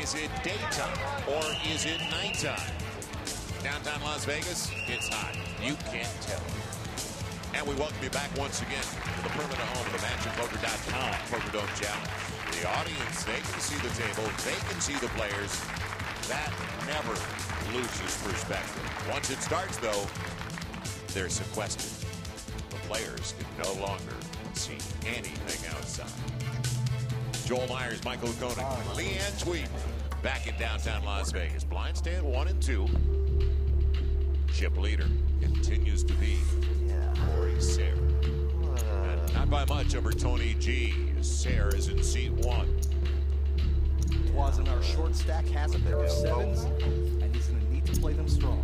Is it daytime or is it nighttime? Downtown Las Vegas, it's hot. You can't tell. And we welcome you back once again to the permanent home of the MatchingPoker.com PokerDome Challenge. The audience, they can see the table, they can see the players. That never loses perspective. Once it starts, though, they're sequestered. The players can no longer see anything outside. Joel Myers, Michael Koenig, Leanne Tweed, back in downtown Las Vegas. Blind stay at 1 and 2. Chip leader continues to be Corey Sayre. And not by much over Tony G. Sayre is in seat 1. Twazin, our short stack, has a pair of sevens, and he's going to need to play them strong.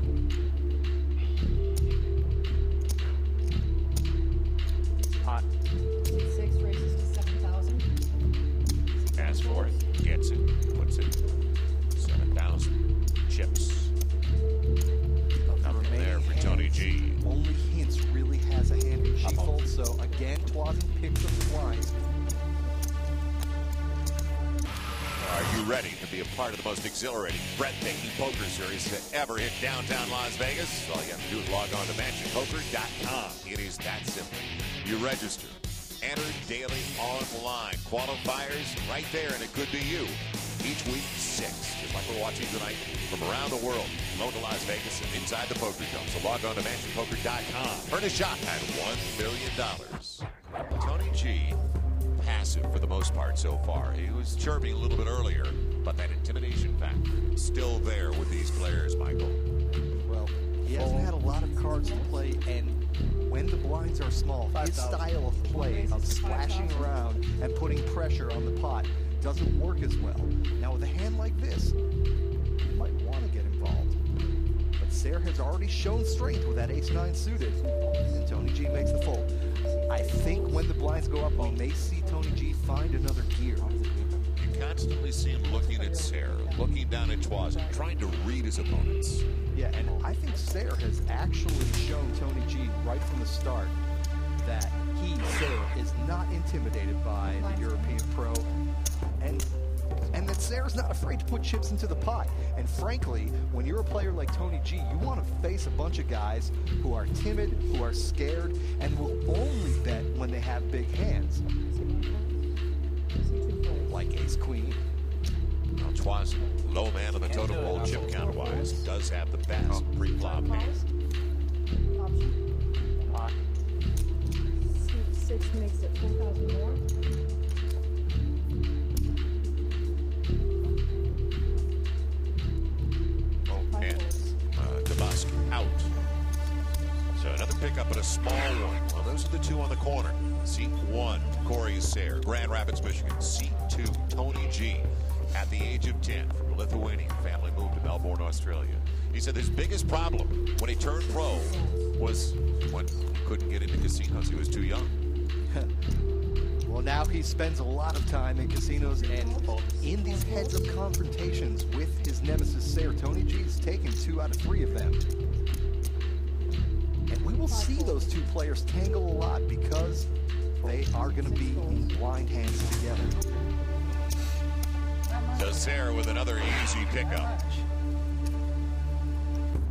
Hot. 6 races to 7,000. As for it, gets it, puts it, 7,000 chips. Nothing there for Tony G. Only Hints really has a hand in G-fold, so again, Twazin picks up the blinds. Are you ready to be a part of the most exhilarating, breathtaking poker series to ever hit downtown Las Vegas? All you have to do is log on to MatchingPoker.com. It is that simple. You register, enter daily online. Qualifiers right there, and it could be you. Each week, 6, just like we're watching tonight, from around the world, local to Las Vegas and inside the Poker Dome. So log on to MatchingPoker.com. Earn a shot at $1 million. Tony G. passive for the most part so far. He was chirping a little bit earlier, but that intimidation factor still there with these players, Michael. Well, he hasn't had a lot of cards to play, and when the blinds are small, his style of play of splashing around and putting pressure on the pot doesn't work as well. Now with a hand like this, you might want to get involved. But Sayre has already shown strength with that ace-9 suited, and Tony G makes the fold. I think when the blinds go up, we may see Tony G find another gear. You constantly see him looking at Sayre, looking down at Twazin, trying to read his opponents. Yeah, and I think Sayre has actually shown Tony G right from the start that Sayre, is not intimidated by the European pro, and that Sayre's not afraid to put chips into the pot. And frankly, when you're a player like Tony G, you want to face a bunch of guys who are timid, who are scared, and will only bet when they have big hands. Like ace-queen. Now Twazin, low man on the totem pole chip count-wise, does have the best pre-flop hand. 6 makes it 4,000 more. Out. So another pickup at a small one. Well, those are the two on the corner. Seat 1, Corey Sayre, Grand Rapids, Michigan. Seat 2, Tony G. At the age of 10, from Lithuania. Family moved to Melbourne, Australia. He said his biggest problem when he turned pro was when he couldn't get into casinos. He was too young. Well, now he spends a lot of time in casinos and in these heads-up confrontations with his nemesis Sayre. Tony G's taken 2 out of 3 of them. And we will see those two players tangle a lot because they are going to be in blind hands together. So Sayre with another easy pickup.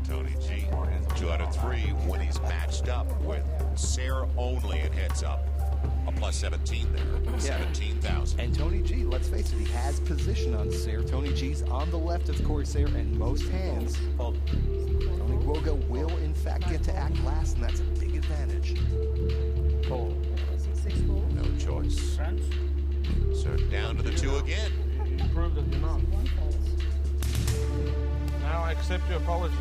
Tony G, 2 out of 3 when he's matched up with Sayre only in heads-up. A plus 17 there, 17,000. And Tony G, let's face it, he has position on Sayre. Tony G's on the left of Corey Sayre, and most hands, Tony Guoga will in fact get to act last, and that's a big advantage. No choice. So down to the 2 again. You proved that you're not. Now I accept your apology.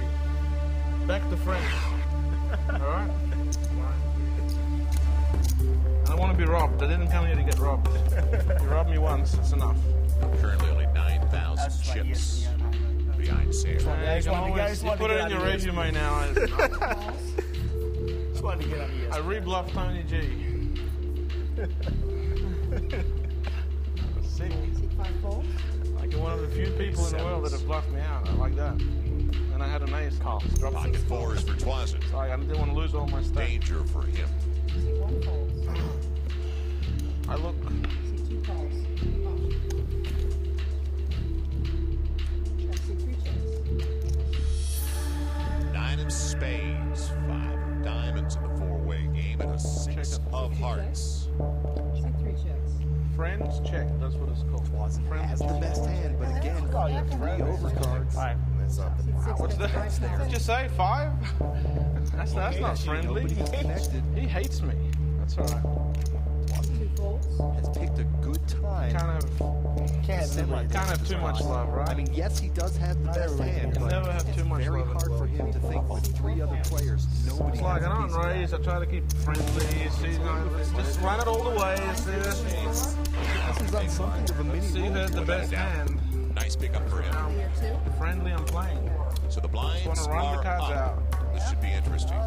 Back to friends. All right? I want to be robbed. I didn't come here to get robbed. You robbed me once, it's enough. Currently only 9,000 chips behind Sayre. You put it in your resume now. Just wanted to get on I rebluffed Tony G. Sick. Like one of the few people in the world that have bluffed me out. I like that. And I had an ace call. Pocket 4s for Twazin. Sorry, I didn't want to lose all my stuff. Danger for him. I look. hearts. See 3 checks. Friends check. That's what it's called. Wasn't has the best hand, but again, 3 overcards. Five. See 6 What's makes that? 5,000. Did you say 5? That's not friendly. Nobody's connected. He hates me. That's all right. 2 folds. Has picked a good time. Can't have too much love, right? I mean, yes, he does have the best hand, You but never have too much very love. hard for him to think with 3 other players. Nobody It's like has I a don't piece of that. raise. I try to keep friendly. See, just run it all the way. See this? This is on something of a mini See who has the Without a best doubt. hand. Nice pickup for him. Here 2. Friendly, I'm playing. So the blinds Just wanna run the are cards up. out. This should be interesting.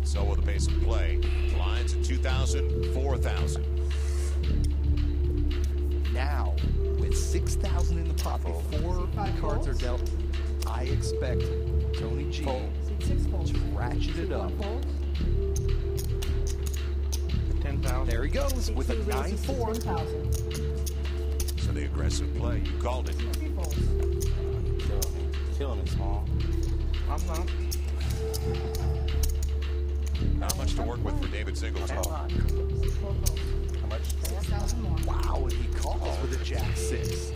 So will the pace of play. Blinds at 2,000, 4,000. Now, with 6,000 in the pot before the cards are dealt, I expect Tony G See 6 folds. to ratchet it up. 1 fold. 10,000. There he goes See with a 2 raises to 9-4. 10,000. So the aggressive play. You called it. 3 folds. Killing it small. I'm not. Not much to work with for David Singleton. See 4 folds. How much? 6,000 more. Wow, and he calls with a Jack-6.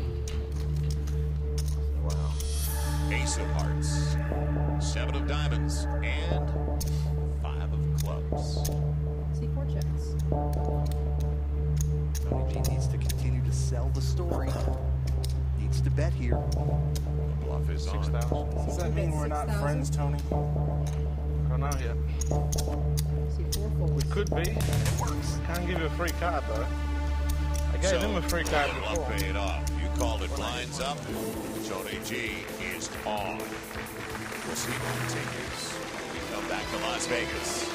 Wow. Ace of hearts, 7 of diamonds, and 5 of clubs. See 4 checks. Tony G needs to continue to sell the story. Needs to bet here. The bluff is on. 6,000. Does that mean we're not 6,000? friends, Tony? I don't know yet. See 4 folds. Could be. Can't give you a free card though. I gave him a free card the before. bluff paid off. You called it blinds up. Tony G is on. We'll see what continues when we come back to Las Vegas.